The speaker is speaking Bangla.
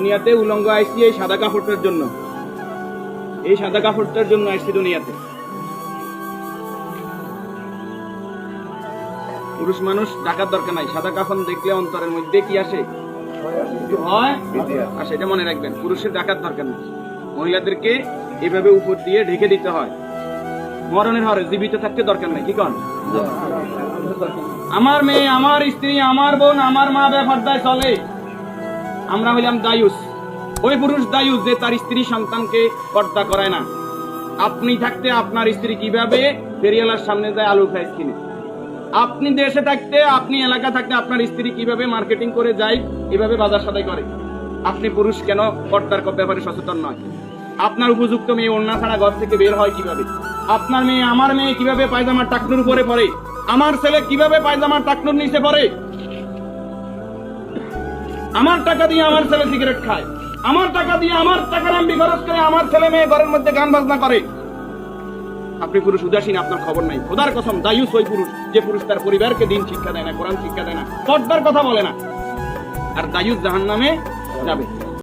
দুনিয়াতে উলঙ্গ আইসি এই সাদা কাপড়টার জন্য, এই সাদা কাপড়টার জন্য আইসি দুনিয়াতে। পুরুষ মানুষ ঢাকার দরকার নাই, সাদা কাফন দেখলে অন্তরের মধ্যে কি আসে? হয়। আর সেটা মনে রাখবেন, পুরুষের ঢাকার দরকার নেই, মহিলাদেরকে এভাবে উপর দিয়ে ঢেকে দিতে হয়। মরণের হরে জীবিত থাকতে দরকার নাই। কি কন? আমার মেয়ে, আমার স্ত্রী, আমার বোন, আমার মা বেপরদায় চলে, আমরা হইলাম দায়ুস। ওই পুরুষ দায়ুস যে তার স্ত্রী সন্তানকে পর্দা করায় না। আপনি থাকতে আপনার স্ত্রী কিভাবে ফেরিওয়ালার সামনে যায় আলু ফ্রাইস কিনে, আপনি দেশে থাকতে, আপনি এলাকা থাকতে আপনার স্ত্রী কিভাবে মার্কেটিং করে যায়, এভাবে বাজার সদাই করে, আপনি পুরুষ কেন পর্দার ব্যাপারে সচেতন নয়? আপনার উপযুক্ত মেয়ে ওড়না ছাড়া ঘর থেকে বের হয় কিভাবে? আপনার মেয়ে, আমার মেয়ে কিভাবে পায়জামার টাকনুর উপরে পড়ে? আমার ছেলে কিভাবে পায়জামার টাকনুর নিচে পড়ে? আমার টাকা দিয়ে আমার ছেলে সিগারেট খায়, আমার টাকা দিয়ে আমার টাকা নাম্বি খরচ করে আমার ছেলে মেয়ে ঘরের মধ্যে গান বাজনা করে। আপনি পুরুষ উদাসীন, আপনার খবর নাই। খোদার কসম, দায়ুস ওই পুরুষ যে পুরুষ তার পরিবারকে দিন শিক্ষা দেয় না, কোরআন শিক্ষা দেয় না, পর্দার কথা বলে না। আর দায়ুস জাহান্নামে যাবে।